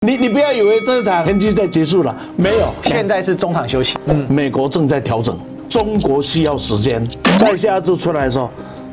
你不要以为这场很快在结束了，没有，现在是中场休息。美国正在调整，中国需要时间。再下一次出来的时候，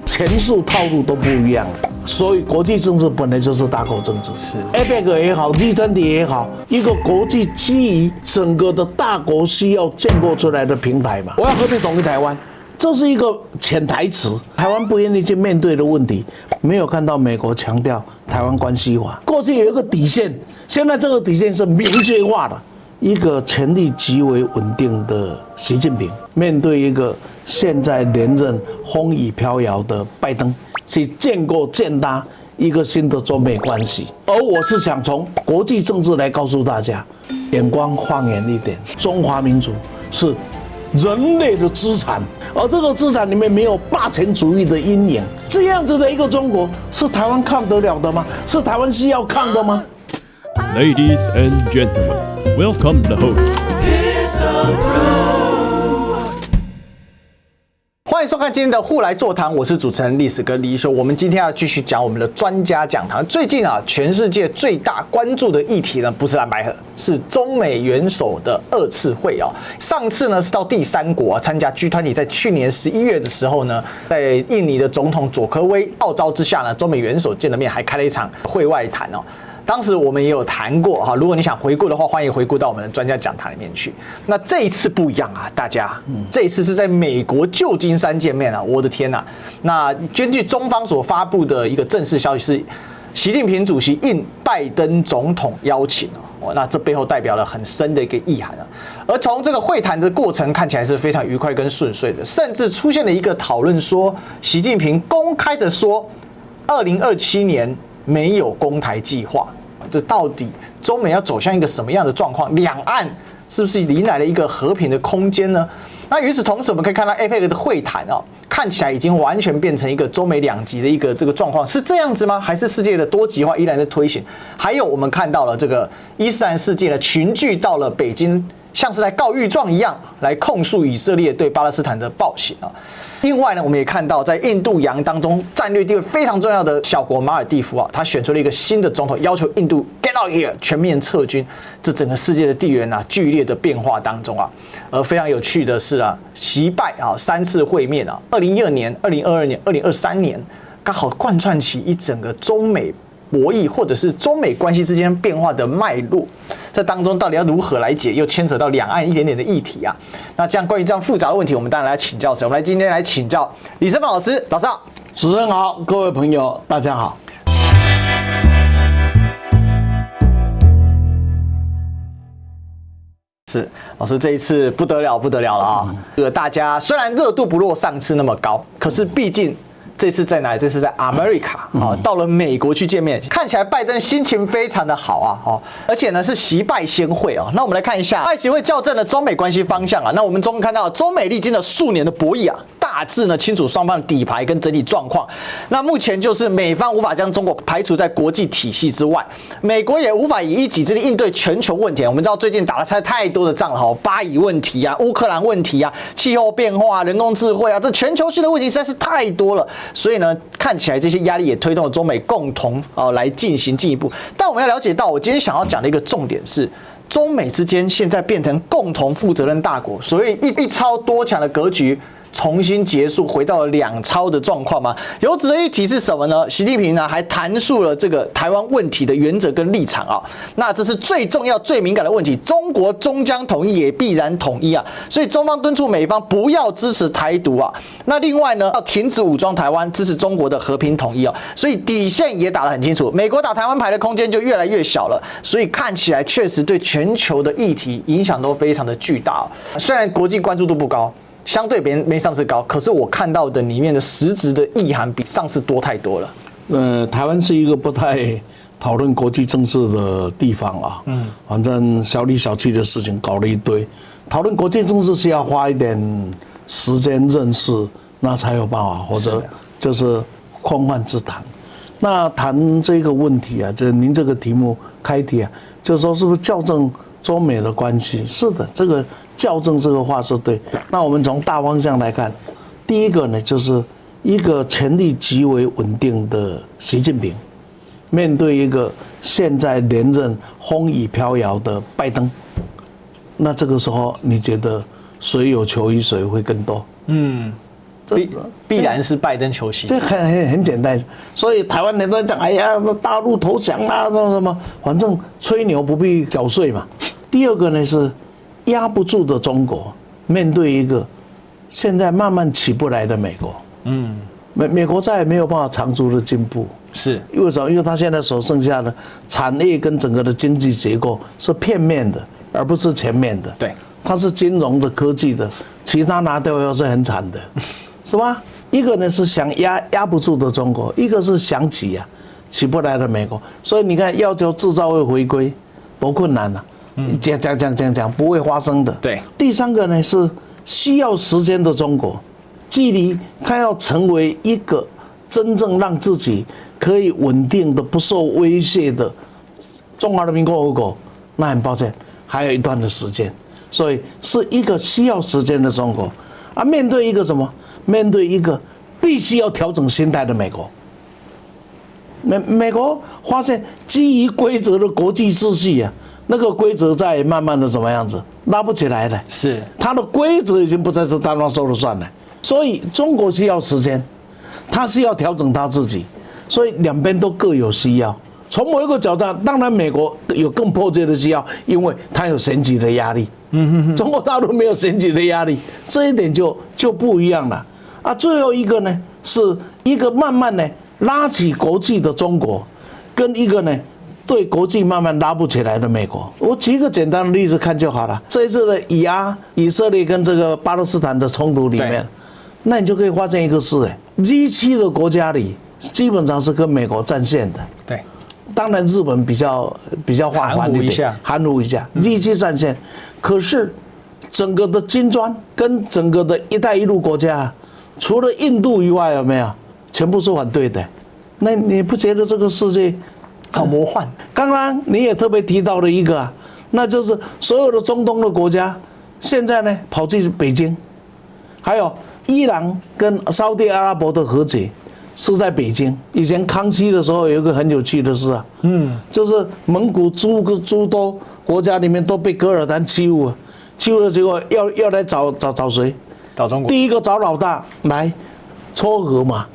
钱数套路都不一样了。所以国际政治本来就是大国政治，是 APEC 也好，G20也好，一个国际基于整个的大国需要建构出来的平台嘛。我要和平统一台湾，这是一个潜台词。台湾不愿意去面对的问题，没有看到美国强调台湾关系法。过去有一个底线，现在这个底线是明确化的。一个权力极为稳定的习近平，面对一个现在连任风雨飘摇的拜登，去建搭一个新的中美关系。而我是想从国际政治来告诉大家，眼光放远一点，中华民族是人类的资产，而这个资产里面没有霸权主义的阴影。这样子的一个中国，是台湾抗得了的吗？是台湾需要抗的吗？ Ladies and gentlemen, welcome the host. 欢迎收看今天的互来座谈，我是主持人历史哥李一修。我们今天要继续讲我们的专家讲堂。最近啊，全世界最大关注的议题呢，不是蓝白合，是中美元首的2次会啊。上次呢是到第3国啊参加 G20，在去年11月的时候呢，在印尼的总统佐科威号召之下呢，中美元首见了面，还开了一场会外谈哦。当时我们也有谈过哈，如果你想回顾的话，欢迎回顾到我们的专家讲堂里面去。那这一次不一样啊，大家，这一次是在美国旧金山见面啊，我的天呐！那根据中方所发布的一个正式消息是，习近平主席应拜登总统邀请哦，那这背后代表了很深的一个意涵啊。而从这个会谈的过程看起来是非常愉快跟顺遂的，甚至出现了一个讨论说，习近平公开的说，2027年没有攻台计划。这到底中美要走向一个什么样的状况？两岸是不是迎来了一个和平的空间呢？那与此同时，我们可以看到 APEC 的会谈哦，看起来已经完全变成一个中美两极的一个这个状况，是这样子吗？还是世界的多极化依然在推行？还有我们看到了这个伊斯兰世界呢群聚到了北京，像是在告御状一样来控诉以色列对巴勒斯坦的暴行啊。另外呢，我们也看到在印度洋当中战略地位非常重要的小国马尔地夫啊，他选出了一个新的总统，要求印度 get out here 全面撤军。这整个世界的地缘啊剧烈的变化当中啊，而非常有趣的是啊，习拜啊3次会面啊，2012年、2022年、2023年，刚好贯穿起一整个中美博弈或者是中美关系之间变化的脉络。这当中到底要如何来解，又牵扯到两岸一点点的议题啊。那这样关于这样复杂的问题，我们当然来请教谁？我们今天来请教李生老师，老师好。主持人好，各位朋友大家好。是老师，这一次不得了了啊！这个大家虽然热度不若上次那么高，可是毕竟这次在哪里？这次在 America 啊，到了美国去见面，看起来拜登心情非常的好啊，而且呢是习拜先会啊。那我们来看一下，拜习会校正了中美关系方向啊。那我们终于看到中美历经了数年的博弈啊，大致呢清楚双方的底牌跟整体状况。那目前就是美方无法将中国排除在国际体系之外，美国也无法以一己之力应对全球问题。我们知道最近打了太多的仗了，巴以问题啊、乌克兰问题啊、气候变化、人工智慧啊，这全球性的问题实在是太多了。所以呢，看起来这些压力也推动了中美共同来进一步。但我们要了解到，我今天想要讲的一个重点是，中美之间现在变成共同负责任大国，所以一超多强的格局重新结束，回到了2超的状况吗？有指的一提是什么呢？习近平呢还谈述了这个台湾问题的原则跟立场啊。那这是最重要、最敏感的问题，中国终将统一，也必然统一啊。所以中方敦促美方不要支持台独啊。那另外呢，要停止武装台湾，支持中国的和平统一啊。所以底线也打得很清楚，美国打台湾牌的空间就越来越小了。所以看起来确实对全球的议题影响都非常的巨大啊。虽然国际关注度不高，相对没上次高，可是我看到的里面的实质的意涵比上次多太多了。台湾是一个不太讨论国际政治的地方啊。反正小里小气的事情搞了一堆，讨论国际政治是要花一点时间认识，那才有办法，或者就是空泛之谈。那谈这个问题啊，就是您这个题目开题啊，就是说是不是校正中美的关系？是的，这个校正这个话是对。那我们从大方向来看，第一个呢，就是一个权力极为稳定的习近平，面对一个现在连任风雨飘摇的拜登。那这个时候，你觉得谁有求于谁会更多？必然是拜登求息。这很简单。所以台湾人都讲，哎呀，大陆投降啦，什么，反正吹牛不必缴税嘛。第二个呢是压不住的中国，面对一个现在慢慢起不来的美国。美国再也没有办法长足的进步。是为什么？因为它现在所剩下的产业跟整个的经济结构是片面的，而不是全面的。对，它是金融的、科技的，其他拿掉又是很惨的，是吧？一个呢是想压不住的中国，一个是想起不来的美国。所以你看，要求制造业回归多困难啊！讲不会发生的。对。第三个呢是需要时间的中国，距离它要成为一个真正让自己可以稳定的、不受威胁的中华人民共和国，那很抱歉，还有一段的时间。所以是一个需要时间的中国，啊，面对一个什么？面对一个必须要调整心态的美国。美国发现基于规则的国际秩序啊，那个规则在慢慢的怎么样子拉不起来了。是，它的规则已经不再是单方说了算了。所以中国需要时间，它需要调整它自己，所以两边都各有需要。从某一个角度，当然美国有更迫切的需要，因为它有选举的压力。中国大陆没有选举的压力，这一点就不一样了。啊，最后一个呢，是一个慢慢呢拉起国际的中国，跟一个呢对国际慢慢拉不起来的美国。我举一个简单的例子看就好了。这一次的以色列跟这个巴勒斯坦的冲突里面，那你就可以发现一个事，G7的国家里基本上是跟美国战线的。对。当然，日本比较化缓一点，含糊一下，G7战线。可是，整个的金砖跟整个的一带一路国家，除了印度以外，有没有全部是反对的？那你不觉得这个世界好魔幻？刚刚你也特别提到了一个啊，那就是所有的中东的国家，现在呢跑去北京，还有伊朗跟沙特阿拉伯的和解。是在北京。以前康熙的时候有一个很有趣的事啊，就是蒙古诸多国家里面都被噶尔丹欺负了，结果要来找谁？找中国。第一个找老大来撮合嘛，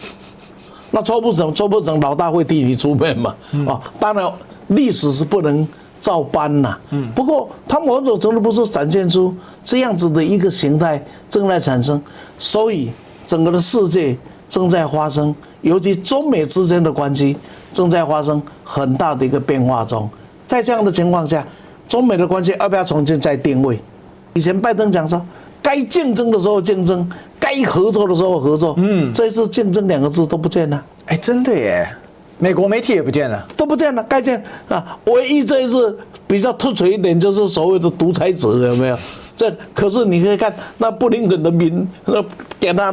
那撮不成，老大会替你出面嘛。当然历史是不能照搬呐。不过他某种程度不是展现出这样子的一个形态正在产生，所以整个的世界正在发生。尤其中美之间的关系正在发生很大的一个变化中，在这样的情况下，中美的关系要不要重新再定位？以前拜登讲说，该竞争的时候竞争，该合作的时候合作。这一次竞争两个字都不见了。哎，真的耶，美国媒体也不见了，都不见了，该见啊！唯一这一次比较突出一点就是所谓的独裁者，有没有？这可是你可以看那布林肯的那给他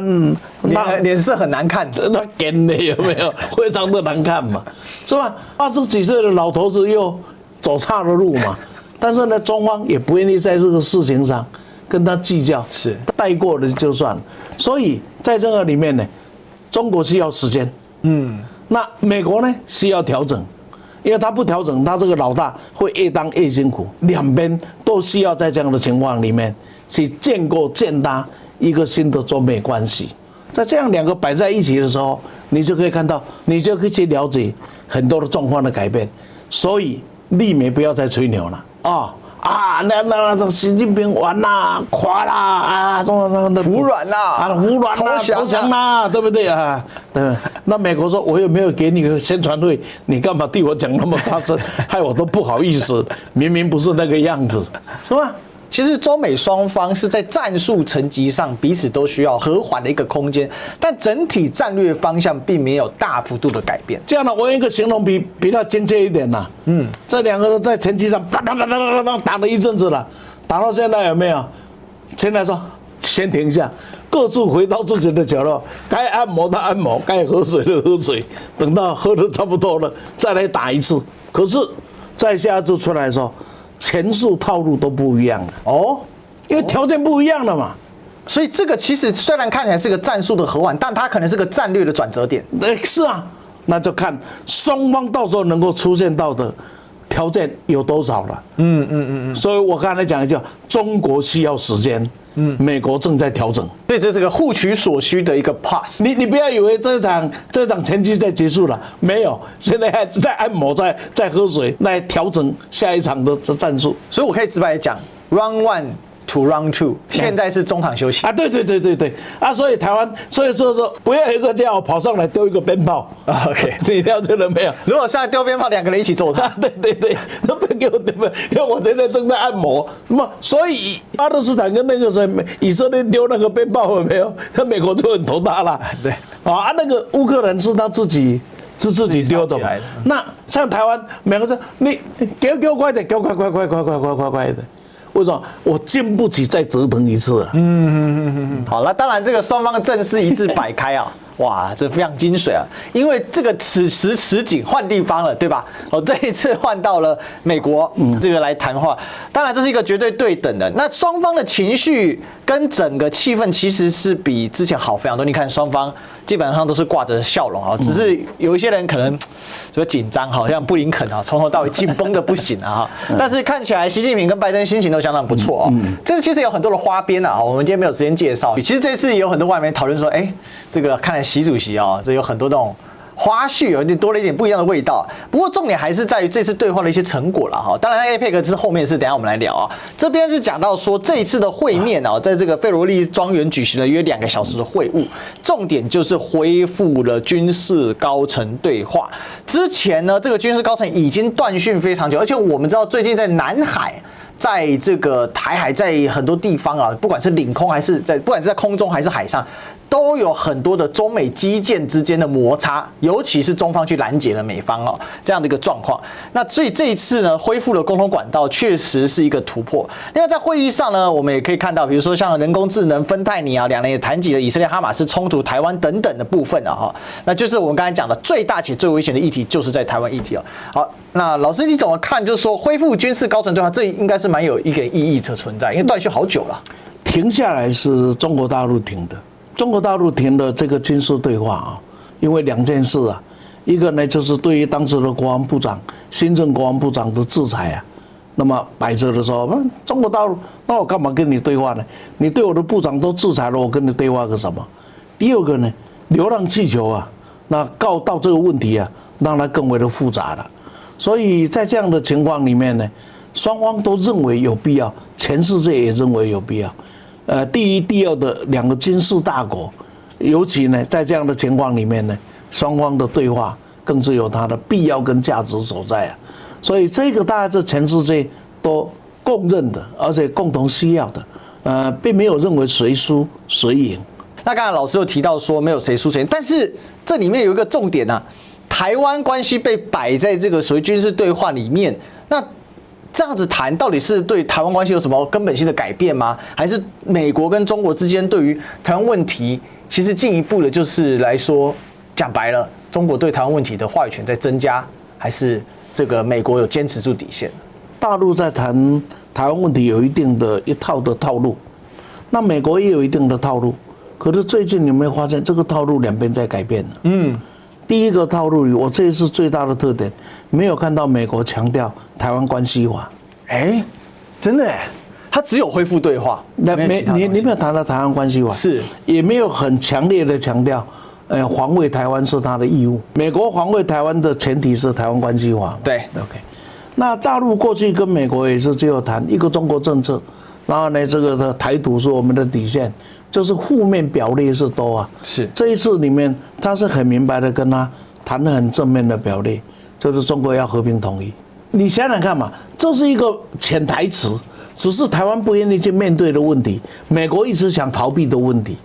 脸色很难看，那脸的有没有非常的难看嘛，是吧？80几岁的老头子又走岔了路嘛，但是呢，中方也不愿意在这个事情上跟他计较，是带过了就算了。所以在这个里面呢，中国需要时间，那美国呢需要调整。因为他不调整，他这个老大会越当越辛苦，两边都需要在这样的情况里面去建搭一个新的中美关系。在这样两个摆在一起的时候，你就可以看到，你就可以去了解很多的状况的改变。所以，立美不要再吹牛了那习近平完啦，垮啦服软啦，投降啦，对不对啊？对。那美国说，我又没有给你个宣传费，你干嘛对我讲那么大声，害我都不好意思，明明不是那个样子，是吧？其实中美双方是在战术层级上彼此都需要和缓的一个空间，但整体战略方向并没有大幅度的改变。这样呢，我用一个形容比较精确一点呐。这两个人在前期上打了一阵子了，打到现在有没有？现在说先停一下，各自回到自己的角落，该按摩的按摩，该喝水的喝水，等到喝的差不多了再来打一次。可是再下一次出来的时候，钱数套路都不一样了因为条件不一样了嘛。所以这个其实虽然看起来是个战术的和缓，但它可能是个战略的转折点。是啊，那就看双方到时候能够出现到的条件有多少了。所以我刚才讲一句，中国需要时间，美国正在调整。所以这是个互取所需的一个 pass。你不要以为这场前期在结束了，没有，现在还在按摩，在喝水，来调整下一场的战术。所以我可以直白地讲 ，Round One to Round Two， 现在是中场休息啊，对啊，所以台湾，所以说不要有一个家伙跑上来丢一个鞭炮。OK， 你了解了没有？如果上来丢鞭炮，2个人一起揍他。对，都别给我丢鞭炮，因为我现在正在按摩。那么，所以巴勒斯坦跟那个谁以色列丢那个鞭炮有没有？那美国就很头大了。对啊，那个乌克兰是他自己丢的嘛。那像台湾，美国说你给我快点，给我快点。为什么我经不起再折腾一次啊？好，那当然这个双方阵势一字摆开啊，哇，这非常精髓啊！因为这个此时此景换地方了，对吧？这一次换到了美国，这个来谈话，当然这是一个绝对对等的。那双方的情绪跟整个气氛其实是比之前好非常多。你看双方基本上都是挂着笑容啊，只是有一些人可能说紧张，好像布林肯啊，从头到尾紧绷的不行啊。但是看起来习近平跟拜登心情都相当不错哦。这其实有很多的花边啊，我们今天没有时间介绍。其实这次也有很多外媒讨论说，这个看来习主席啊，这有很多这种花絮，有点多了一点不一样的味道。不过重点还是在于这次对话的一些成果了哈。当然 APEC 之后面是等一下我们来聊啊。这边是讲到说这一次的会面啊，在这个费罗利庄园举行了约2个小时的会晤，重点就是恢复了军事高层对话。之前呢，这个军事高层已经断讯非常久，而且我们知道最近在南海。在这个台海，在很多地方啊，不管是领空还是不管是在空中还是海上，都有很多的中美基建之间的摩擦，尤其是中方去拦截了美方哦这样的一个状况。那所以这一次呢，恢复了沟通管道，确实是一个突破。另外在会议上呢，我们也可以看到，比如说像人工智能、芬太尼啊，两人也谈及了以色列哈马斯冲突、台湾等等的部分啊哈。那就是我们刚才讲的最大且最危险的议题，就是在台湾议题哦。好，那老师你怎么看？就是说恢复军事高层对话，这应该是蛮有一个意义的存在，因为断续好久了。停下来是中国大陆停的。中国大陆停了这个军事对话啊，因为2件事啊，一个呢就是对于当时的国防部长、新任国防部长的制裁啊，那么摆着的时候，中国大陆那我干嘛跟你对话呢？你对我的部长都制裁了，我跟你对话个什么？第二个呢，流浪气球啊，那告到这个问题啊，让它更为的复杂了。所以在这样的情况里面呢，双方都认为有必要，全世界也认为有必要。第一、第二的2个军事大国，尤其呢，在这样的情况里面呢，双方的对话更是有它的必要跟价值所在啊。所以这个大概是全世界都共认的，而且共同需要的，并没有认为谁输谁赢。那刚才老师有提到说没有谁输谁赢，但是这里面有一个重点啊，台湾关系被摆在这个所谓军事对话里面，那这样子谈到底是对台湾关系有什么根本性的改变吗？还是美国跟中国之间对于台湾问题，其实进一步的就是来说，讲白了，中国对台湾问题的话语权在增加，还是这个美国有坚持住底线？大陆在谈台湾问题有一定的一套的套路，那美国也有一定的套路。可是最近你有没有发现这个套路两边在改变了？第一个套路里，我这一次最大的特点，没有看到美国强调台湾关系法。真的哎，他只有恢复对话，你没有谈到台湾关系法，是也没有很强烈的强调，防卫台湾是他的义务。美国防卫台湾的前提是台湾关系法。对 ，OK。那大陆过去跟美国也是只有谈一个中国政策，然后呢，这个的台独是我们的底线。就是负面表列是多啊，是这一次里面他是很明白的跟他谈得很正面的表列，就是中国要和平统一。你想想看嘛，这是一个潜台词，只是台湾不愿意去面对的问题，美国一直想逃避的问题。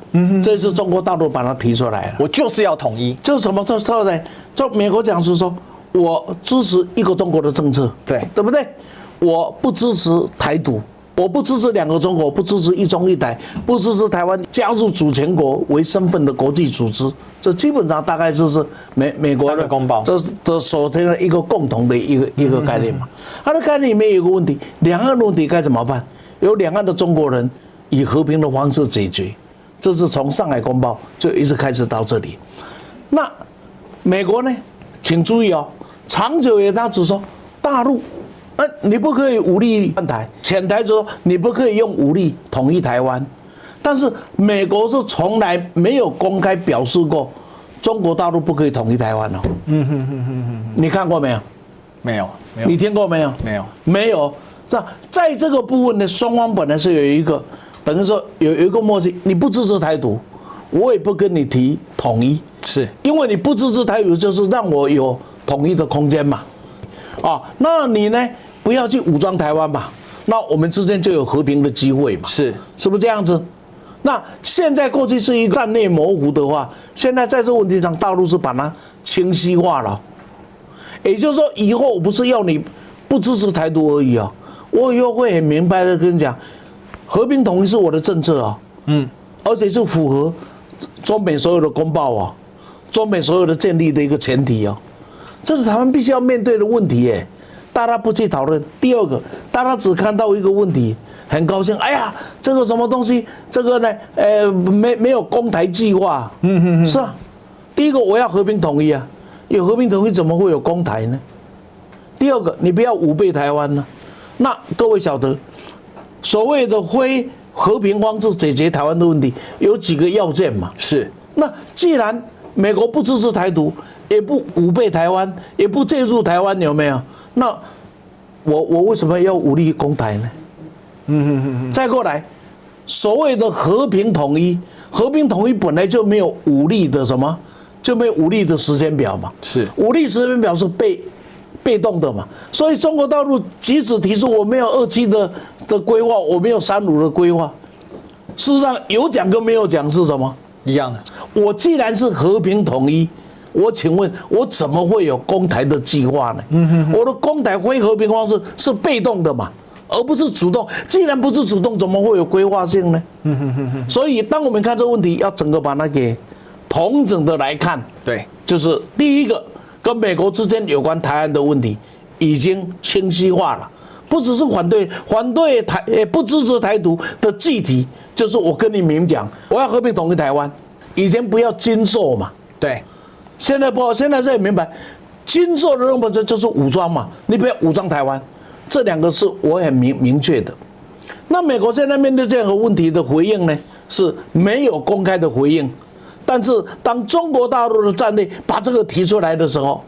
这次中国大陆把它提出来了，我就是要统一，就是什么特色呢？就美国讲是说，我支持一个中国的政策，对不对？我不支持台独。我不支持2个中国，不支持一中一台，不支持台湾加入主权国为身份的国际组织。这基本上大概就是美国的公报这的所提的一个共同的一个概念嘛。它的概念里面有一个问题，两岸问题该怎么办？由两岸的中国人以和平的方式解决。这是从上海公报就一直开始到这里。那美国呢，请注意哦，长久以来他只说大陆，你不可以武力换台，潜台词说你不可以用武力统一台湾，但是美国是从来没有公开表示过中国大陆不可以统一台湾哦。你看过没有？没有，你听过没有？没有，没有。是吧？在这个部分呢，双方本来是有一个，等于说有一个默契，你不支持台独，我也不跟你提统一，是因为你不支持台独，就是让我有统一的空间嘛。那你呢，不要去武装台湾嘛，那我们之间就有和平的机会嘛，是不是这样子？那现在过去是一个战略模糊的话，现在在这个问题上，大陆是把它清晰化了，也就是说，以后我不是要你不支持台独而已啊。我以后会很明白的跟你讲，和平统一是我的政策啊，而且是符合中美所有的公报啊，中美所有的建立的一个前提啊，这是台湾必须要面对的问题耶，大家不去讨论。第二个，大家只看到一个问题，很高兴，哎呀，这个什么东西，这个呢，没有攻台计划，是啊，第一个我要和平统一啊，有和平统一怎么会有攻台呢？第二个，你不要武备台湾呢。那各位晓得，所谓的非和平方式解决台湾的问题，有几个要件嘛？是。那既然美国不支持台独，也不武备台湾，也不介入台湾，有没有？那我为什么要武力攻台呢？再过来，所谓的和平统一，和平统一本来就没有武力的什么，就没有武力的时间表嘛。是。武力时间表是被动的嘛，所以中国大陆即使提出我没有27的规划，我没有35的规划，事实上有讲跟没有讲是什么一样的？我既然是和平统一，我请问我怎么会有攻台的计划呢？我的攻台非和平方式是被动的嘛，而不是主动。既然不是主动，怎么会有规划性呢？所以当我们看这个问题，要整个把它给统整的来看。对，就是第一个。跟美国之间有关台湾的问题已经清晰化了，不只是反对不支持台独的具体，就是我跟你明讲，我要和平统一台湾。以前不要经受嘛，对，现在不，现在才明白，经受的任务就是武装嘛，你不要武装台湾，这两个是我很明确的。那美国现在面对这样的问题的回应呢，是没有公开的回应。但是当中国大陆的战略把这个提出来的时候，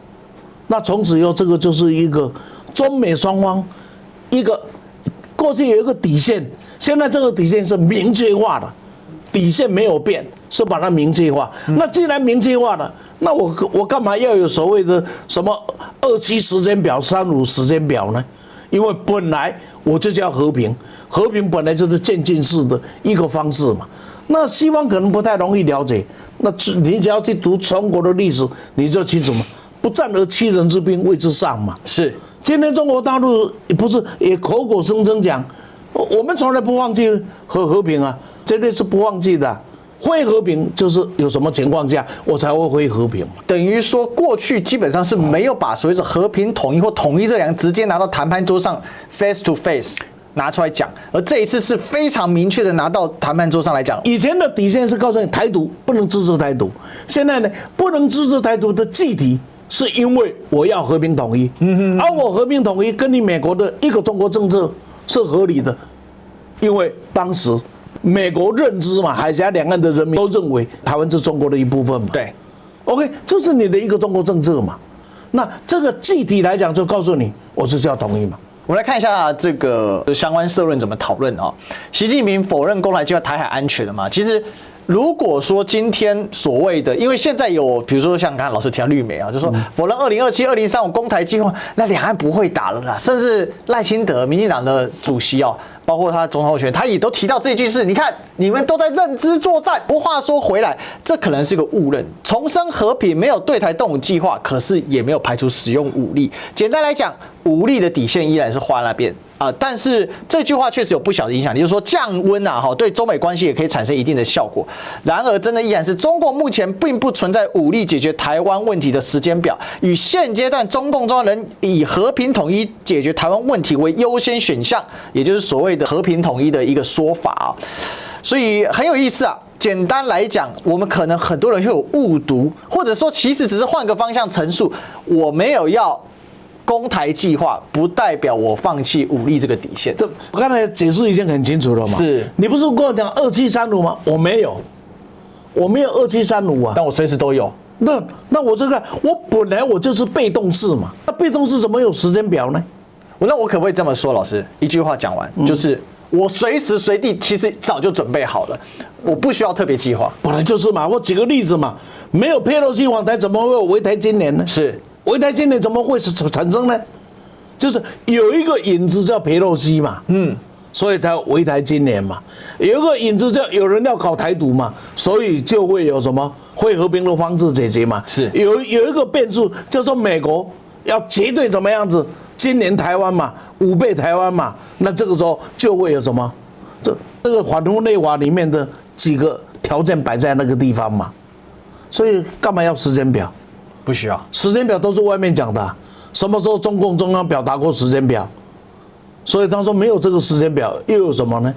那从此以后这个就是一个中美双方一个过去有一个底线，现在这个底线是明确化的，底线没有变，是把它明确化。那既然明确化了，那我干嘛要有所谓的什么27时间表、35时间表呢？因为本来我就叫和平，和平本来就是渐进式的一个方式嘛。那西方可能不太容易了解，那你只要去读中国的历史，你就清楚嘛。不战而屈人之兵，谓之上嘛。是，今天中国大陆不是也口口声声讲，我们从来不放弃和平啊，绝对是不放弃的。会和平就是有什么情况下我才会和平，等于说过去基本上是没有把所谓的和平统一或统一这两个直接拿到谈判桌上 face to face。拿出来讲，而这一次是非常明确的拿到谈判桌上来讲。以前的底线是告诉你台独不能支持台独，现在呢不能支持台独的具体是因为我要和平统一，而我和平统一跟你美国的一个中国政策是合理的，因为当时美国认知嘛，海峡两岸的人民都认为台湾是中国的一部分嘛。对 ，OK， 这是你的一个中国政策嘛。那这个具体来讲，就告诉你我是叫统一嘛。我们来看一下这个相关社论怎么讨论啊？习近平否认攻台计划台海安全了嘛？其实，如果说今天所谓的，因为现在有比如说像刚才老师提到绿媒啊，就说否认2027、2035攻台计划，那两岸不会打了啦。甚至赖清德民进党的主席哦，包括他总统候选人，他也都提到这句是，你看你们都在认知作战。不过话说回来，这可能是个误认。重申和平没有对台动武计划，可是也没有排除使用武力。简单来讲，武力的底线依然是画那边啊，但是这句话确实有不小的影响力，就是说降温啊，对中美关系也可以产生一定的效果。然而，真的依然是中国目前并不存在武力解决台湾问题的时间表，与现阶段中共中央人以和平统一解决台湾问题为优先选项，也就是所谓的和平统一的一个说法啊。所以很有意思啊。简单来讲，我们可能很多人会有误读，或者说其实只是换个方向陈述，我没有要攻台计划，不代表我放弃武力这个底线。我刚才解释已经很清楚了嘛。是你不是跟我讲2735吗？我没有2735啊。但我随时都有。那我这个我本来我就是被动式嘛，那被动式怎么有时间表呢？那我可不可以这么说，老师？一句话讲完，就是我随时随地其实早就准备好了，我不需要特别计划。本来就是嘛。我举个例子嘛，没有佩洛西访台，怎么会有围台今年呢？是围台今年怎么会产生呢？就是有一个影子叫佩洛西嘛，所以才有围台今年嘛。有一个影子叫有人要搞台独嘛，所以就会有什么会和平的方式解决嘛。是有一个变数叫做美国要绝对怎么样子，今年台湾嘛，5倍台湾嘛，那这个时候就会有什么？这个反攻内法里面的几个条件摆在那个地方嘛，所以干嘛要时间表？不需要。时间表都是外面讲的什么时候中共中央表达过时间表？所以他说没有这个时间表，又有什么呢？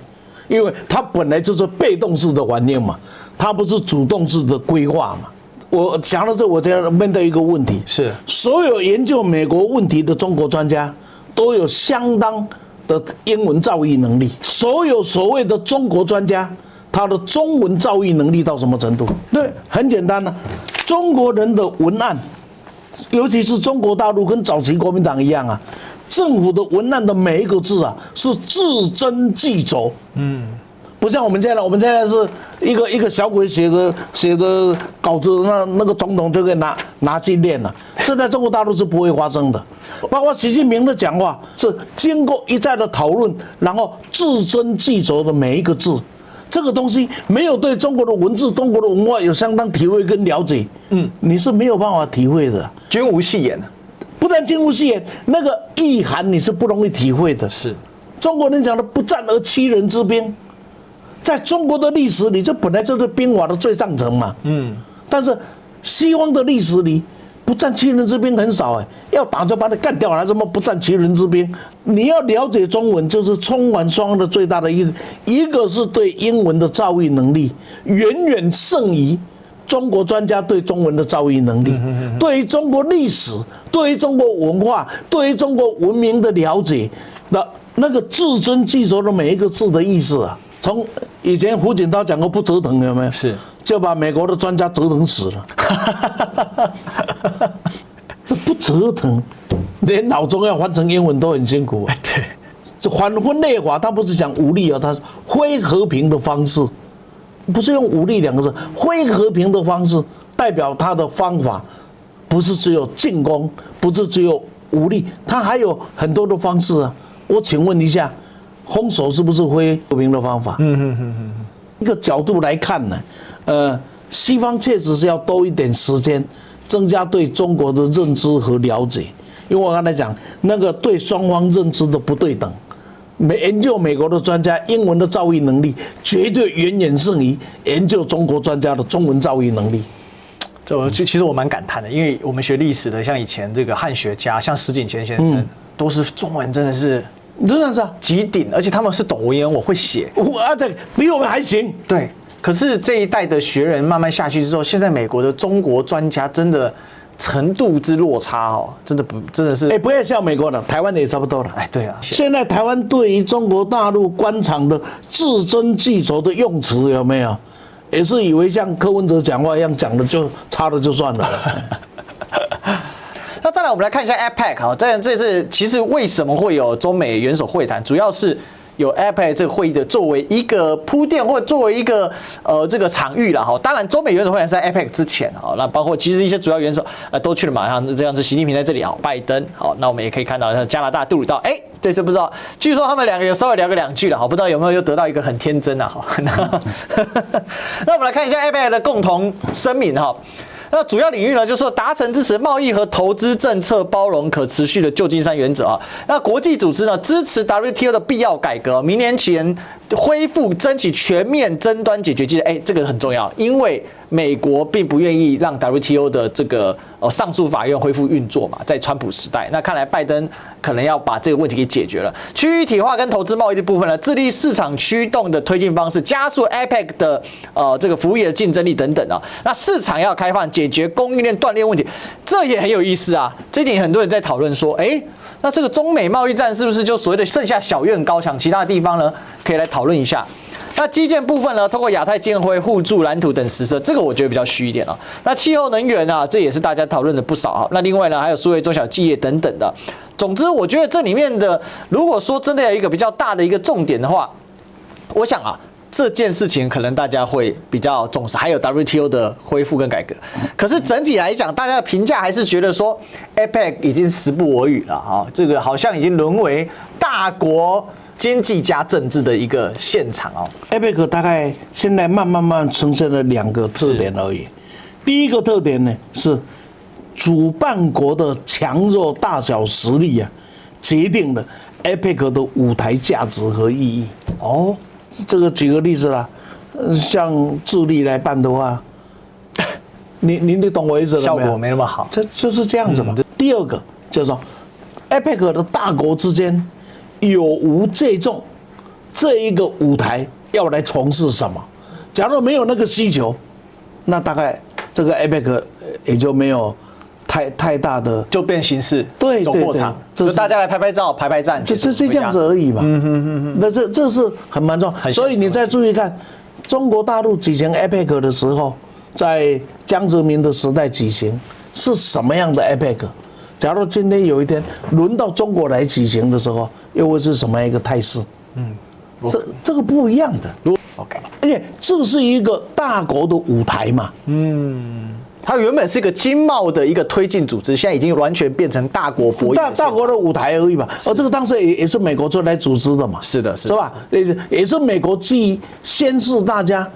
因为它本来就是被动式的反应嘛，它不是主动式的规划嘛。我讲到这，我在面对一个问题：是所有研究美国问题的中国专家都有相当的英文造诣能力。所有所谓的中国专家，他的中文造诣能力到什么程度？对，很简单了，中国人的文案，尤其是中国大陆跟早期国民党一样啊。政府的文案的每一个字啊，是字斟句酌，不像我们现在是一个小鬼写的稿子，那个总统就可以拿去念了，这在中国大陆是不会发生的。包括习近平的讲话是经过一再的讨论，然后字斟句酌的每一个字，这个东西没有对中国的文字、中国的文化有相当体会跟了解，你是没有办法体会的，君无戏言。不但进入戏言，那个意涵你是不容易体会的。是中国人讲的不战而屈人之兵，在中国的历史里，这本来就是兵法的最上层嘛。但是西方的历史里，不战屈人之兵很少要打就把你干掉了，什么不战屈人之兵？你要了解中文，就是充满双方的最大的一个是对英文的造诣能力远远胜于中国专家对中文的造诣能力，对于中国历史、对于中国文化、对于中国文明的了解的那个字斟句酌的每一个字的意思啊，从以前胡锦涛讲过不折腾，有没有？是，就把美国的专家折腾死了。这不折腾，连脑中要翻成英文都很辛苦。对，这反分类法，他不是讲武力他是非和平的方式。不是用武力2个字，非和平的方式代表他的方法，不是只有进攻，不是只有武力，他还有很多的方式啊。我请问一下，封锁是不是非和平的方法？一个角度来看呢，西方确实是要多一点时间，增加对中国的认知和了解，因为我刚才讲那个对双方认知的不对等。研究美国的专家英文的造诣能力，绝对远远胜于研究中国专家的中文造诣能力。其实我蛮感叹的，因为我们学历史的，像以前这个汉学家，像石景谦先生，都是中文真的是极顶，而且他们是懂文言文，会写，对，比我们还行。对，可是这一代的学人慢慢下去之后，现在美国的中国专家真的程度之落差真的是不要笑美国了，台湾也差不多了。对啊，现在台湾对于中国大陆官场的字斟句酌的用词有没有，也是以为像柯文哲讲话一样讲的就差了就算了。那再来，我们来看一下 APEC 这次其实为什么会有中美元首会谈，主要是有 APEC 这个会议的作为一个铺垫，或者作为一个这个场域啦当然，中美元首会谈是在 APEC 之前那包括其实一些主要元首都去了嘛，像这样子，习近平在这里拜登那我们也可以看到像加拿大杜鲁道，这次不知道，据说他们2个有稍微聊个2句了不知道有没有又得到一个很天真那我们来看一下 APEC 的共同声明那主要领域呢，就是说达成支持贸易和投资政策包容可持续的旧金山原则那国际组织呢支持 WTO 的必要改革，明年前恢复争取全面争端解决机制，这个很重要，因为美国并不愿意让 WTO 的这个上诉法院恢复运作嘛，在川普时代，那看来拜登可能要把这个问题给解决了。区域体化跟投资贸易的部分呢，致力市场驱动的推进方式，加速 APEC 的这个服务业的竞争力等等啊。那市场要开放，解决供应链断裂问题，这也很有意思啊。这一点很多人在讨论说，那这个中美贸易战是不是就所谓的剩下小院高墙？其他地方呢，可以来讨论一下。那基建部分呢，通过亚太建会、互助蓝图等实设，这个我觉得比较虚一点啊。那气候能源啊，这也是大家讨论的不少啊。那另外呢，还有数位中小企业等等的。总之，我觉得这里面的，如果说真的有一个比较大的一个重点的话，我想啊，这件事情可能大家会比较重视，还有 WTO 的恢复跟改革。可是整体来讲，大家的评价还是觉得说 ，APEC 已经时不我与了哈，这个好像已经沦为大国经济加政治的一个现场哦。APEC 大概现在慢慢呈现了2个特点而已。第一个特点呢是主办国的强弱大小实力啊，决定了 APEC 的舞台价值和意义。哦，这个举个例子啦，像智利来办的话，您懂我意思了没有？效果没那么好，就是这样子嘛。第二个就是说 ，APEC 的大国之间有无借重这一个舞台要来从事什么？假如没有那个需求，那大概这个 APEC 也就没有太大的，就变形式，对走过场，就大家来拍照、排站，这这样子而已嘛。那这是很蛮重要。所以你再注意看，中国大陆举行 APEC 的时候，在江泽民的时代举行是什么样的 APEC？ 假如今天有一天轮到中国来举行的时候，又会是什么样一个态势？这个不一样的。OK， 而且这是一个大国的舞台嘛。它原本是一个经贸的一个推进组织，现在已经完全变成大国博弈大国的舞台而已嘛。这个当时也是美国出来组织的嘛。是的，是吧？也是美国基于宣示大家，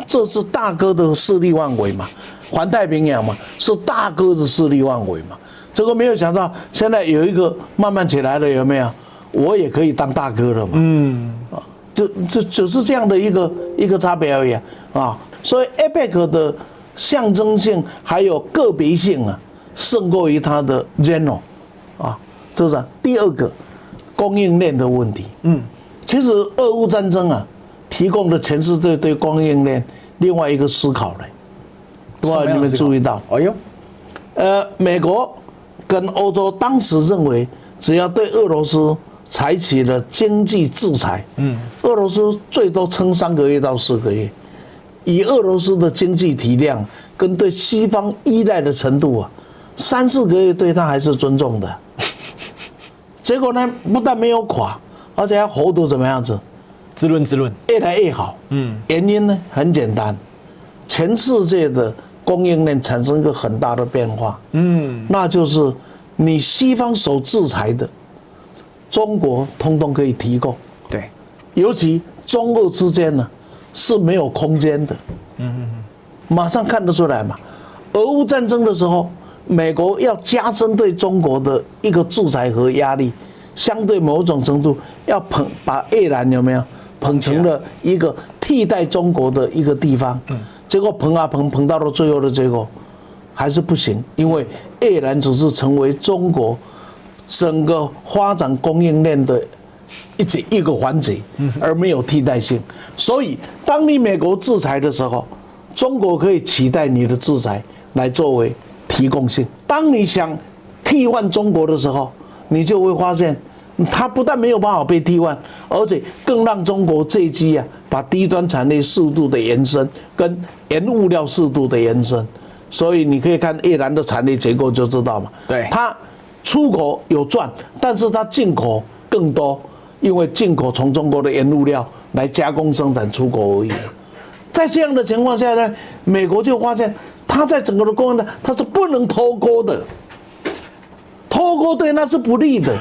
这是大哥的势力范围嘛，环太平洋嘛，是大哥的势力范围嘛。这个没有想到，现在有一个慢慢起来了，有没有？我也可以当大哥了嘛。就是这样的一个差别而已啊。所以 APEC 的象征性还有个别性啊，胜过于它的 general 啊。这是第二个供应链的问题。其实俄乌战争啊，提供了全世界对供应链另外一个思考嘞。不知道你们注意到？美国跟欧洲当时认为，只要对俄罗斯采取了经济制裁，俄罗斯最多撑3个月到4个月。以俄罗斯的经济体量跟对西方依赖的程度啊，3、4个月对他还是尊重的。结果呢，不但没有垮，而且还活得怎么样子？滋润，越来越好。原因呢很简单，全世界的供应链产生一个很大的变化。那就是你西方所制裁的，中国通通可以提供。对，尤其中俄之间呢是没有空间的。马上看得出来嘛。俄乌战争的时候，美国要加深对中国的一个制裁和压力，相对某种程度要把越南有没有捧成了一个替代中国的一个地方。结果捧啊捧到了最后的结果还是不行，因为越南只是成为中国整个发展供应链的一个环节，而没有替代性。所以，当你美国制裁的时候，中国可以取代你的制裁来作为提供性。当你想替换中国的时候，你就会发现，它不但没有办法被替换，而且更让中国借机啊，把低端产业适度的延伸，跟原物料适度的延伸。所以你可以看越南的产业结构就知道嘛。对，它出口有赚，但是它进口更多。因为进口从中国的原物料来加工生产出口而已。在这样的情况下呢，美国就发现它在整个的供应链它是不能脱钩的，脱钩对那是不利的。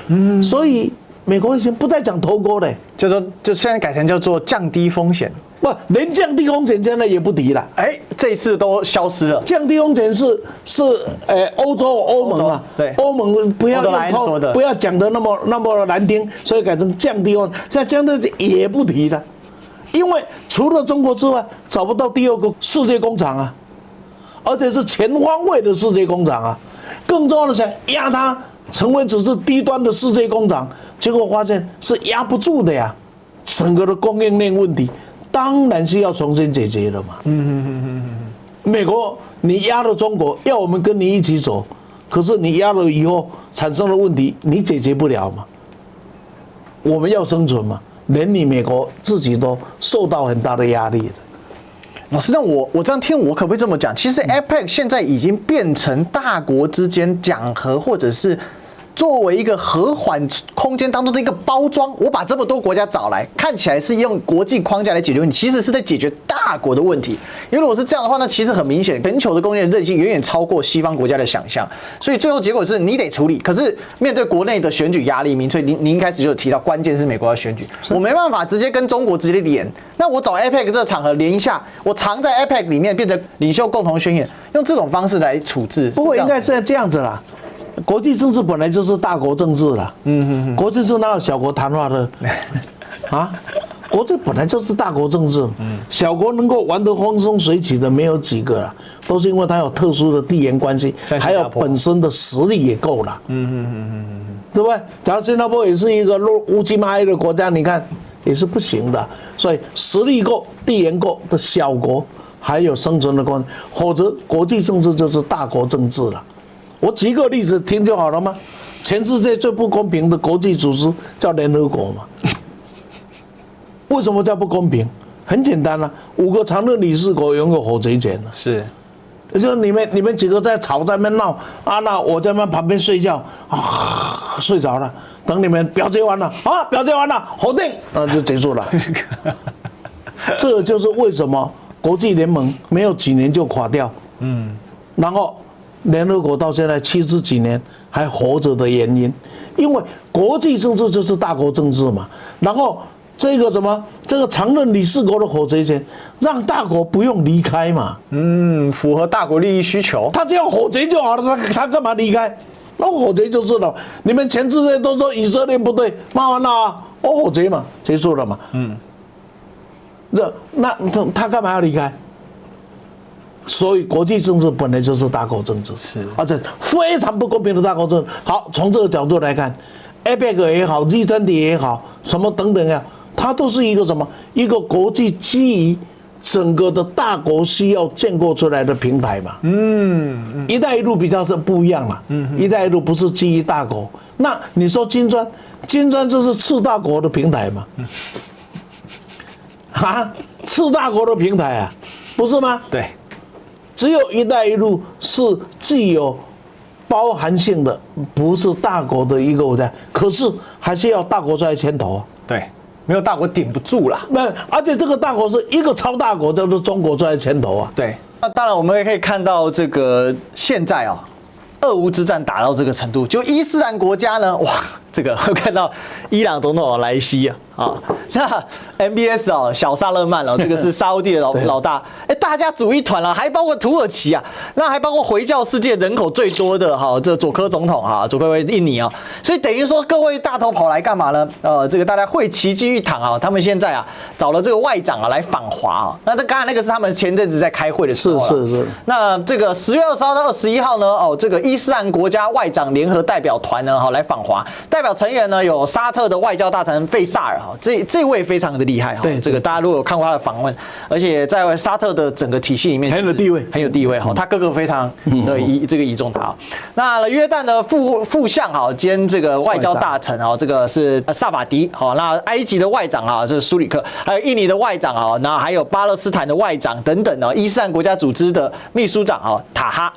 所以美国已经不再讲脱钩了，就现在改成叫做降低风险。不，连降低风险现在也不提了。这一次都消失了。降低风险是欧盟啊，对，欧盟不要讲的那么难听，所以改成降低风险。现在降低也不提了，因为除了中国之外，找不到第二个世界工厂啊，而且是全方位的世界工厂啊。更重要的想压它成为只是低端的世界工厂，结果发现是压不住的呀。整个的供应链问题当然是要重新解决的嘛。美国你压了中国，要我们跟你一起走，可是你压了以后产生的问题，你解决不了嘛。我们要生存嘛，连你美国自己都受到很大的压力了。老师，那我这样听，我可不可以这么讲？其实 APEC 现在已经变成大国之间讲和，或者是作为一个和缓空间当中的一个包装。我把这么多国家找来，看起来是用国际框架来解决问题，其实是在解决大国的问题。因为如果是这样的话，那其实很明显，全球的供应链韧性远远超过西方国家的想象。所以最后结果是你得处理。可是面对国内的选举压力，民粹，您一开始就有提到，关键是美国要选举，我没办法直接跟中国直接连。那我找 APEC 这个场合连一下，我藏在 APEC 里面变成领袖共同宣言，用这种方式来处置。不过应该是这样子啦。国际政治本来就是大国政治啦，国际政治哪有小国谈话的啊？国际本来就是大国政治，小国能够玩得风生水起的没有几个啦，都是因为它有特殊的地缘关系，还有本身的实力也够了，对不对？假如新加坡也是一个乌漆嘛黑的国家，你看也是不行的，所以实力够、地缘够的小国还有生存的空间，否则国际政治就是大国政治了。我举个例子听就好了吗？全世界最不公平的国际组织叫联合国嘛。为什么叫不公平？很简单啊，5个常任理事国拥有否决权了。是，就是你们几个在吵，在那边闹啊，那我在那旁边睡觉啊，睡着了。等你们表决完了啊，表决完了，否定，那就结束了。这就是为什么国际联盟没有几年就垮掉，然后联合国到现在70几年还活着的原因，因为国际政治就是大国政治嘛。然后这个常任理事国的否决权，让大国不用离开嘛。符合大国利益需求。他只要否决就好了，他干嘛离开？那否决就是了。你们全世界都说以色列不对，骂完了啊，我否决嘛，结束了嘛。那他干嘛要离开？所以国际政治本来就是大国政治，是，而且非常不公平的大国政治。好，从这个角度来看 ，APEC 也好，G20 也好，什么等等呀，它都是一个什么？一个国际基于整个的大国需要建构出来的平台嘛。一带一路比较是不一样嘛。一带一路不是基于大国，那你说金砖就是次大国的平台嘛？次大国的平台啊，不是吗？对。只有一带一路是具有包含性的，不是大国的一个国家，可是还是要大国出来牵头啊。对，没有大国顶不住啦。那而且这个大国是一个超大国，叫做中国出来牵头啊。对，那当然我们也可以看到这个现在啊，俄乌之战打到这个程度，就伊斯兰国家呢，哇，这个看到伊朗总统莱西啊，那 MBS 啊，小萨勒曼这个是沙烏地的老大，大家组一团了，还包括土耳其啊，那还包括回教世界人口最多的这佐科总统佐科威印尼啊，所以等于说各位大头跑来干嘛呢？这个大家会齐聚一堂啊，他们现在找了这个外长来访华那刚才那个是他们前阵子在开会的时候是。那这个10月20号到21号呢，这个伊斯兰国家外长联合代表团呢，来访华，代表成员呢有沙特的外交大臣费萨尔这位非常的厉害对，这个大家如果有看过他的访问，而且在沙特的整个体系里面很有地位，他哥哥非常的倚重他。那约旦的副相兼这个外交大臣这个是萨法迪那埃及的外长这是苏里克，还有印尼的外长那还有巴勒斯坦的外长等等伊斯兰国家组织的秘书长塔哈，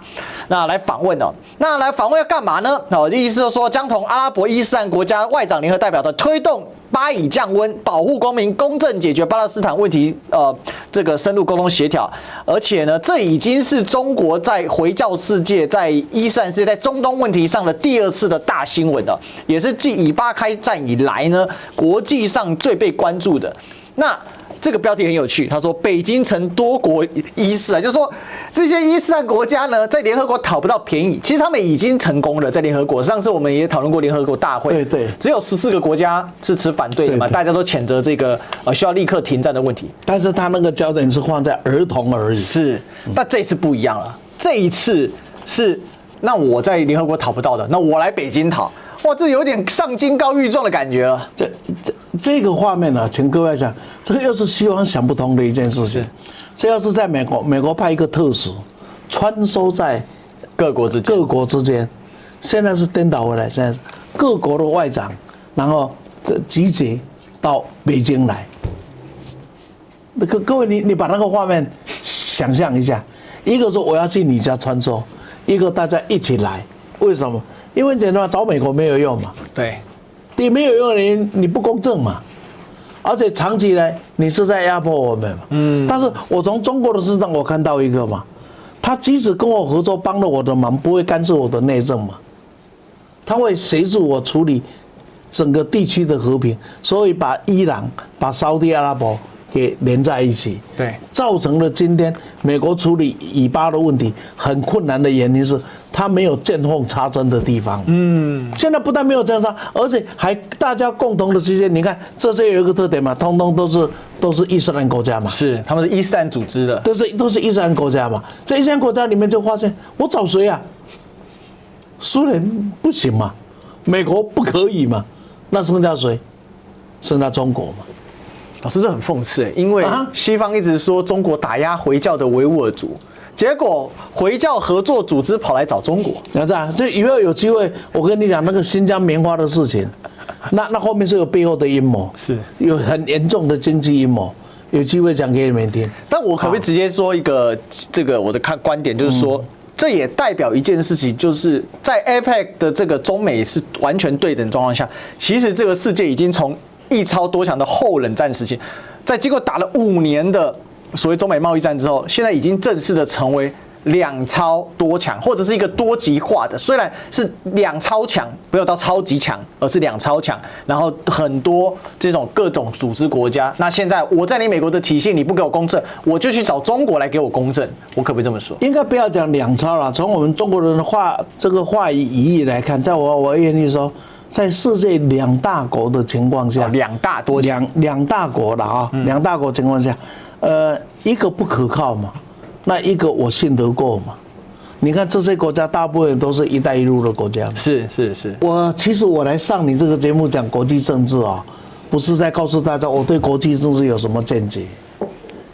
那来访问那来访问要干嘛呢？意思就是说将同阿拉伯伊斯兰国家外长联合代表团推动巴以降温，保护公民，公正解决巴勒斯坦问题，这个深入沟通协调，而且呢，这已经是中国在回教世界、在伊斯兰世界、在中东问题上的第2次的大新闻了，也是继以巴开战以来呢，国际上最被关注的。那这个标题很有趣，他说北京成多国伊斯兰，就是说这些伊斯兰国家呢，在联合国讨不到便宜，其实他们已经成功了，在联合国。上次我们也讨论过联合国大会，对，只有14个国家是持反对的嘛，大家都谴责这个需要立刻停战的问题。但是他那个焦点是放在儿童而已。是，但这一次不一样了，这一次是那我在联合国讨不到的，那我来北京讨。哇，这有点上京告御状的感觉了。这个画面呢，请各位想，这个又是西方想不通的一件事情。这要是在美国，美国派一个特使穿梭在各国之间，现在是颠倒回来，现在是各国的外长，然后集结到北京来。各位，你把那个画面想象一下，一个是我要去你家穿梭，一个大家一起来，为什么？因为简单嘛，找美国没有用嘛。对，你没有用，你不公正嘛。而且长期来，你是在压迫我们嘛。但是我从中国的市场我看到一个嘛，他即使跟我合作，帮了我的忙，不会干涉我的内政嘛。他会协助我处理整个地区的和平，所以把伊朗、把沙特阿拉伯给连在一起，对，造成了今天美国处理以巴的问题很困难的原因是，它没有见缝插针的地方。现在不但没有这样插，而且还大家共同的之间，你看这些有一个特点嘛，通通都是伊斯兰国家嘛，是他们是伊斯兰组织的，都是伊斯兰国家嘛。在伊斯兰国家里面就发现，我找谁啊？苏联不行嘛，美国不可以嘛，那剩下谁？剩下中国嘛。老师，这很讽刺，因为西方一直说中国打压回教的维吾尔族，结果回教合作组织跑来找中国。你知道，这以后有机会，我跟你讲那个新疆棉花的事情，那后面是有背后的阴谋，是有很严重的经济阴谋，有机会讲给你们听。但我可不可以直接说一个这个我的观点，就是说，这也代表一件事情，就是在 APEC 的这个中美是完全对等状况下，其实这个世界已经从一超多强的后冷战时期，在经过打了5年的所谓中美贸易战之后，现在已经正式的成为2超多强，或者是一个多极化的，虽然是2超强，不要到超级强，而是2超强，然后很多这种各种组织国家，那现在我在你美国的体系你不给我公正，我就去找中国来给我公正，我可不可以这么说？应该不要讲2超了，从我们中国人的话语义来看，在我愿意说。在世界2大国的情况下，2大多强两大国了啊，2大国情况下，一个不可靠嘛，那一个我信得过嘛。你看这些国家大部分都是一带一路的国家。是。其实我来上你这个节目讲国际政治啊，不是在告诉大家我对国际政治有什么见解。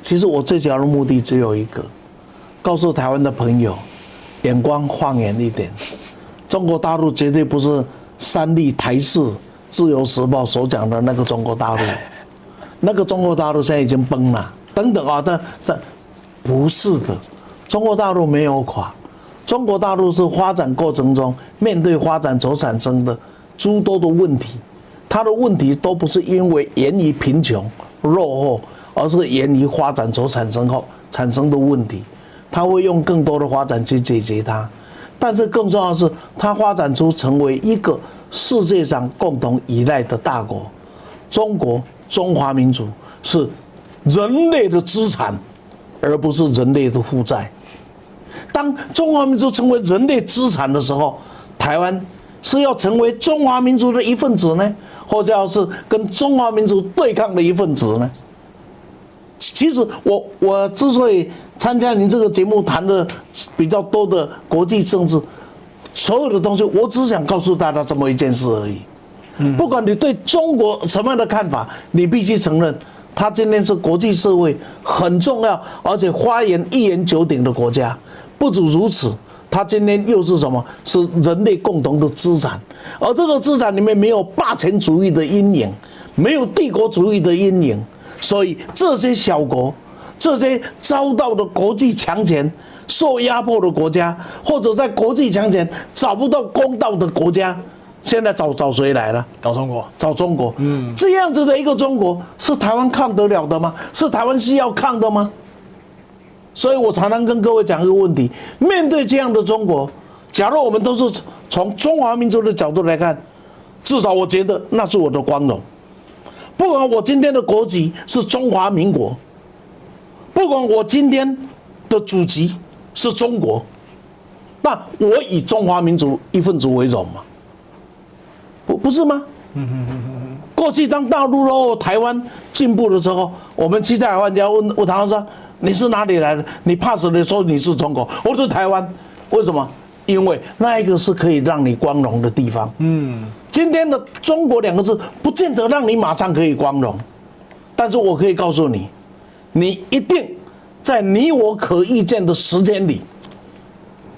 其实我最主要的目的只有一个，告诉台湾的朋友，眼光放远一点，中国大陆绝对不是3立台视、自由时报所讲的那个中国大陆，那个中国大陆现在已经崩了。等等啊，但不是的，中国大陆没有垮，中国大陆是发展过程中面对发展所产生的诸多的问题，它的问题都不是因为源于贫穷落后，而是源于发展所产生的问题，它会用更多的发展去解决它。但是更重要的是，它发展出成为一个世界上共同依赖的大国。中国中华民族是人类的资产，而不是人类的负债。当中华民族成为人类资产的时候，台湾是要成为中华民族的一份子呢，或者要是跟中华民族对抗的一份子呢？其实我之所以参加您这个节目谈的比较多的国际政治，所有的东西，我只想告诉大家这么一件事而已。不管你对中国什么样的看法，你必须承认，它今天是国际社会很重要，而且发言一言九鼎的国家。不止如此，它今天又是什么？是人类共同的资产，而这个资产里面没有霸权主义的阴影，没有帝国主义的阴影。所以这些小国，这些遭到的国际强权、受压迫的国家，或者在国际强权找不到公道的国家，现在找谁来了？找中国。找中国。这样子的一个中国，是台湾抗得了的吗？是台湾需要抗的吗？所以我常常跟各位讲一个问题：面对这样的中国，假如我们都是从中华民族的角度来看，至少我觉得那是我的光荣。不管我今天的国籍是中华民国，不管我今天的祖籍是中国，那我以中华民族一份子为荣嘛？不是吗？过去当大陆落后，台湾进步的时候，我们去台湾家问台湾说你是哪里来的？你怕死的说你是中国，我是台湾，为什么？因为那一个是可以让你光荣的地方。今天的中国2个字，不见得让你马上可以光荣，但是我可以告诉你，你一定在你我可预见的时间里，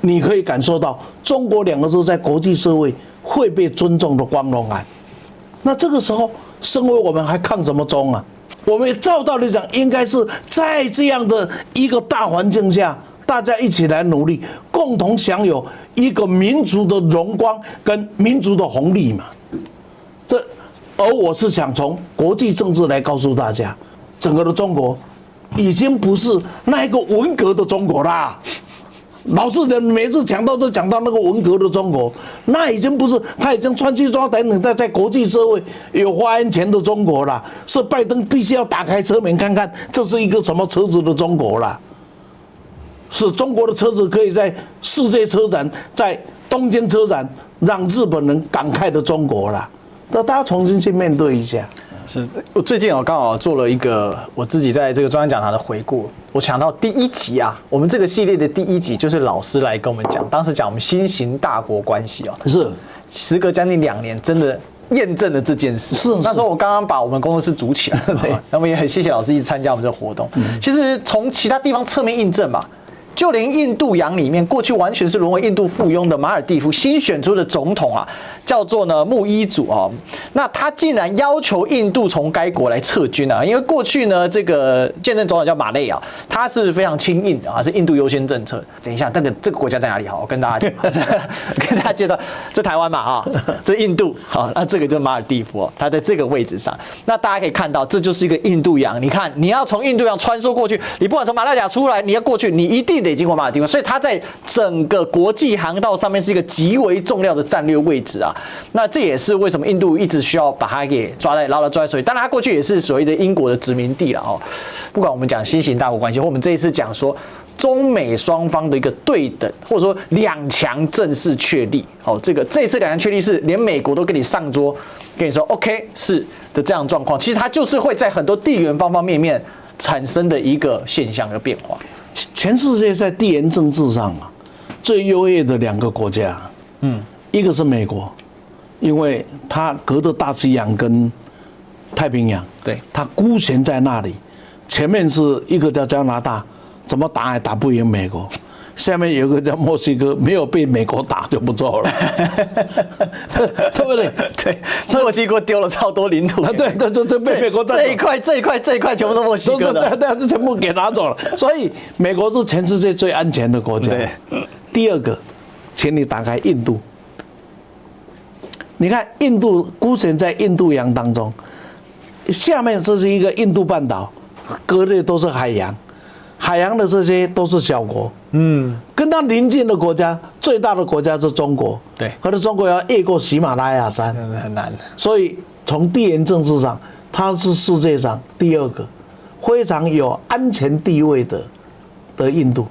你可以感受到中国2个字在国际社会会被尊重的光荣感。那这个时候，身为我们还抗什么中啊？我们照道理讲，应该是在这样的一个大环境下，大家一起来努力，共同享有一个民族的荣光跟民族的红利嘛。而我是想从国际政治来告诉大家，整个的中国已经不是那一个文革的中国啦。老是人每次讲到都讲到那个文革的中国，那已经不是，他已经穿西装等等，在国际社会有发言权的中国了，是拜登必须要打开车门看看这是一个什么车子的中国了，是中国的车子可以在世界车展、在东京车展让日本人感慨的中国了，那大家重新去面对一下。是我最近刚好做了一个我自己在这个专家讲堂的回顾，我想到第1集啊，我们这个系列的第1集就是老师来跟我们讲，当时讲我们新型大国关系啊，是时隔将近2年，真的验证了这件事。是那时候我刚刚把我们工作室组起来，那么也很谢谢老师一直参加我们这个活动。其实从其他地方侧面印证嘛。就连印度洋里面，过去完全是沦为印度附庸的马尔地夫新选出的总统啊，叫做呢穆伊祖啊，那他竟然要求印度从该国来撤军啊，因为过去呢这个现任总统叫马累啊，他是非常亲印的啊，是印度优先政策。等一下，这个国家在哪里？好，我跟大家讲，跟大家介绍，这台湾嘛啊，这印度好，那这个就是马尔地夫哦，他在这个位置上，那大家可以看到，这就是一个印度洋。你看，你要从印度洋穿梭过去，你不管从马六甲出来，你要过去，你一定得经过马尔地夫，所以它在整个国际航道上面是一个极为重要的战略位置啊。那这也是为什么印度一直需要把它给牢牢抓在手里。当然，它过去也是所谓的英国的殖民地了哦。不管我们讲新型大国关系，或我们这一次讲说中美双方的一个对等，或者说2强正式确立。哦，这一次2强确立是连美国都跟你上桌，跟你说 OK 是的这样的状况。其实它就是会在很多地缘方方面面产生的一个现象和变化。全世界在地缘政治上啊，最优越的2个国家，一个是美国，因为它隔着大西洋跟太平洋，对，它孤悬在那里，前面是一个叫加拿大，怎么打也打不赢美国。下面有一个叫墨西哥，没有被美国打就不错了，对不对？对，墨西哥丢了超多领土。对，这被美国占走这一块全部都墨西哥的，对，全部给拿走了。所以美国是全世界最安全的国家。第2个，请你打开印度，你看印度孤悬在印度洋当中，下面这是一个印度半岛，隔的都是海洋。海洋的这些都是小国，跟它邻近的国家，最大的国家是中国，对，可是中国要越过喜马拉雅山，很难。所以从地缘政治上，它是世界上第2个非常有安全地位的印度。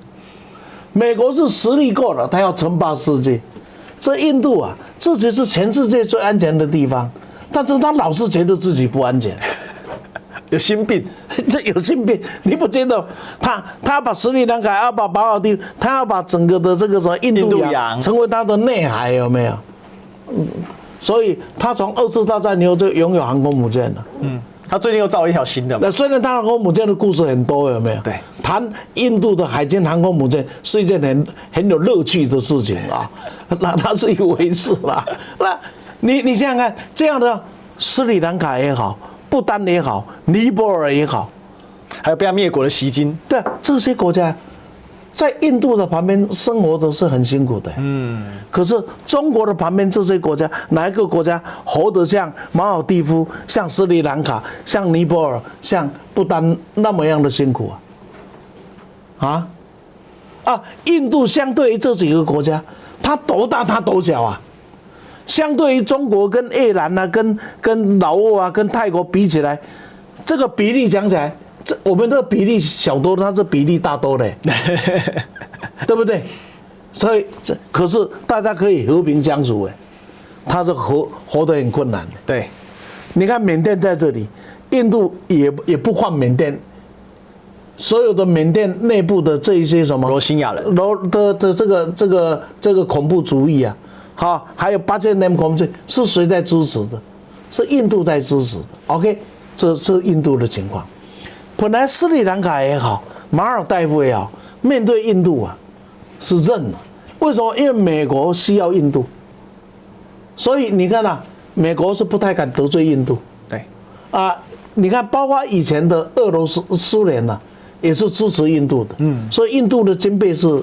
美国是实力够了，它要称霸世界。这印度啊，自己是全世界最安全的地方，但是他老是觉得自己不安全。有心病，这有心病，你不觉得他要把斯里兰卡，要把马尔地夫，他要把整个的这个什么印度洋成为他的内海，有没有？所以他从2次大战以后就拥有航空母舰了。他最近又造了一条新的。那虽然他航空母舰的故事很多，有没有？对，谈印度的海军航空母舰是一件很有乐趣的事情啊，那是一回事啦。那你想想看，这样的斯里兰卡也好。不丹也好，尼泊尔也好，还有被他灭国的锡金，对，这些国家在印度的旁边生活的是很辛苦的。可是中国的旁边这些国家，哪一个国家活得像马尔地夫、像斯里兰卡、像尼泊尔、像不丹那么样的辛苦啊？印度相对于这几个国家，它多大它多小啊？相对于中国跟越南啊、跟老挝啊、跟泰国比起来，这个比例讲起来，我们这个比例小多，它这比例大多嘞，对不对？所以可是大家可以和平相处哎，它是活得很困难。对，你看缅甸在这里，印度也不换缅甸。所有的缅甸内部的这一些什么罗兴亚人的这个恐怖主义啊，好，还有巴基斯坦恐怖主义是谁在支持的？是印度在支持的。OK， 这是印度的情况。本来斯里兰卡也好，马尔代夫也好，面对印度啊是认了。为什么？因为美国需要印度，所以你看啊，美国是不太敢得罪印度。对啊，你看，包括以前的俄罗斯、苏联呐。也是支持印度的，所以印度的军备是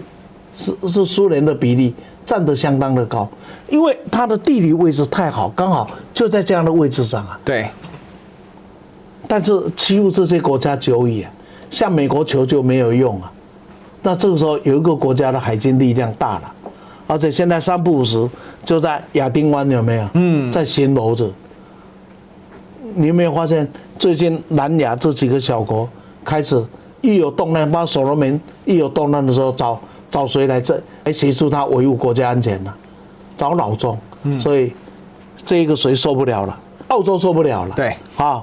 苏联的比例占得相当的高，因为它的地理位置太好，刚好就在这样的位置上啊。对。但是欺负这些国家久矣啊，向美国求救没有用啊。那这个时候有一个国家的海军力量大了，而且现在3不5时就在亚丁湾有没有？在巡逻着。你有没有发现最近南亚这几个小国开始？一有动乱，包括所罗门一有动乱的时候，找谁来协助他维护国家安全呢？找老中，所以这一个谁受不了了？澳洲受不了了。对，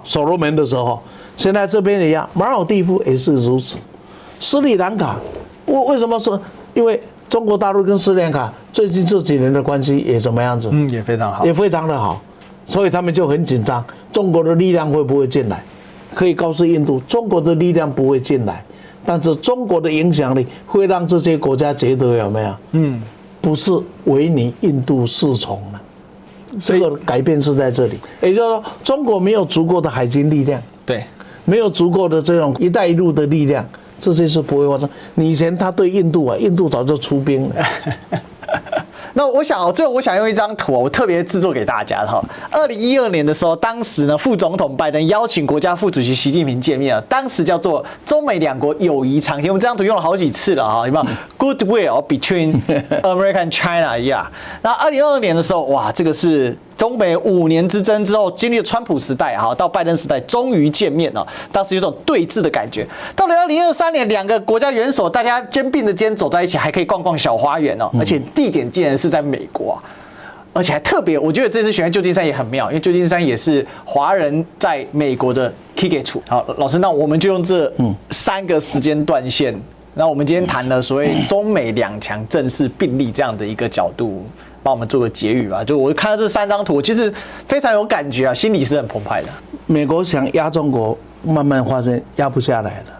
所罗门的时候，现在这边也一样，马尔地夫也是如此。斯里兰卡，为什么说？因为中国大陆跟斯里兰卡最近这几年的关系也怎么样子？也非常好，也非常的好，所以他们就很紧张，中国的力量会不会进来？可以告诉印度，中国的力量不会进来，但是中国的影响力会让这些国家觉得有没有？不是唯你印度是从了，这个改变是在这里。也就是说，中国没有足够的海军力量，对，没有足够的这种“一带一路”的力量，这些是不会发生。你以前他对印度啊，印度早就出兵了。那最后我想用一张图，我特别制作给大家的。2012年的时候，当时呢，副总统拜登邀请国家副主席习近平见面，当时叫做中美两国友谊长青。我们这张图用了好几次了啊，有没有 ？Goodwill between America and China 那2022年的时候，哇，这个是中美5年之争之后，经历了川普时代到拜登时代，终于见面了。当时有种对峙的感觉。到了2023年，两个国家元首大家肩并着肩走在一起，还可以逛逛小花园而且地点竟然是在美国而且还特别，我觉得这次选在旧金山也很妙，因为旧金山也是华人在美国的 key 处。好，老师，那我们就用这3个时间段线。那我们今天谈了所谓中美两强正式并立这样的一个角度，帮我们做个结语吧。就我看到这3张图，其实非常有感觉心里是很澎湃的。美国想压中国，慢慢发现压不下来了；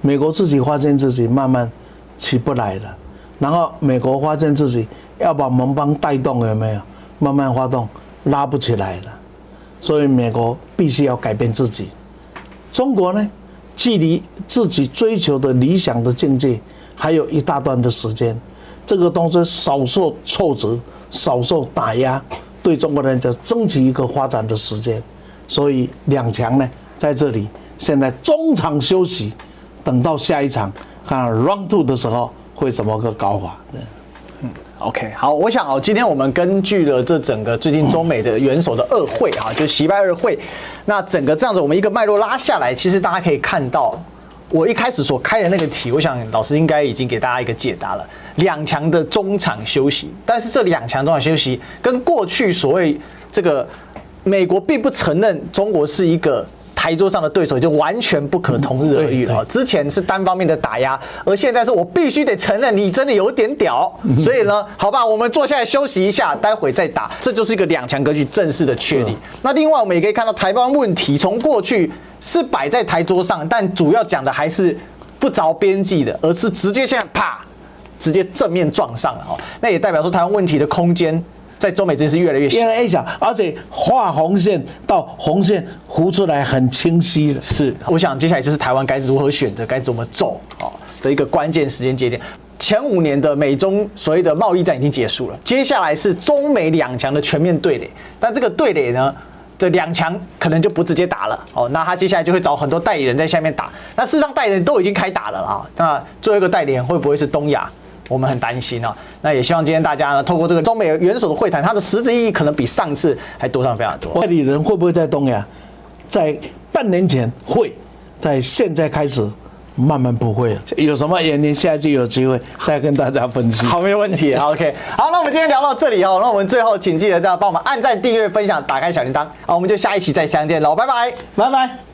美国自己发现自己慢慢起不来了，然后美国发现自己要把盟邦带动，有没有？慢慢发动，拉不起来了。所以美国必须要改变自己。中国呢，距离自己追求的理想的境界还有一大段的时间。这个东西少受挫折，少受打压，对中国人就争取一个发展的时间。所以两强呢，在这里现在中场休息，等到下一场看 Round 2的时候会怎么个搞法。OK， 好，我想今天我们根据了这整个最近中美的元首的2会就是习拜2会，那整个这样子我们一个脉络拉下来，其实大家可以看到，我一开始所开的那个题，我想老师应该已经给大家一个解答了。两强的中场休息，但是这2强中场休息跟过去所谓这个美国并不承认中国是一个台桌上的对手，就完全不可同日而语了。之前是单方面的打压，而现在是我必须得承认你真的有点屌。所以呢，好吧，我们坐下来休息一下，待会再打。这就是一个2强格局正式的确立。那另外我们也可以看到台湾问题从过去是摆在台桌上，但主要讲的还是不着边际的，而是直接现在啪，直接正面撞上了。那也代表说台湾问题的空间在中美之间是越来越小，而且画红线到红线糊出来很清晰了。是，我想接下来就是台湾该如何选择、该怎么走的一个关键时间节点。前5年的美中所谓的贸易战已经结束了，接下来是中美2强的全面对垒。但这个对垒呢，这2强可能就不直接打了那他接下来就会找很多代理人在下面打。那事实上代理人都已经开打了那最后一个代理人会不会是东亚？我们很担心啊。那也希望今天大家呢，透过这个中美元首的会谈，它的实质意义可能比上次还多上非常多。代理人会不会在东亚？在半年前会，在现在开始慢慢不会了。有什么原因？下一季有机会再跟大家分析。好，没有问题。好 OK， 好，那我们今天聊到这里哦。那我们最后请记得这样帮我们按赞、订阅、分享、打开小铃铛。好，我们就下一期再相见喽，拜拜，拜拜。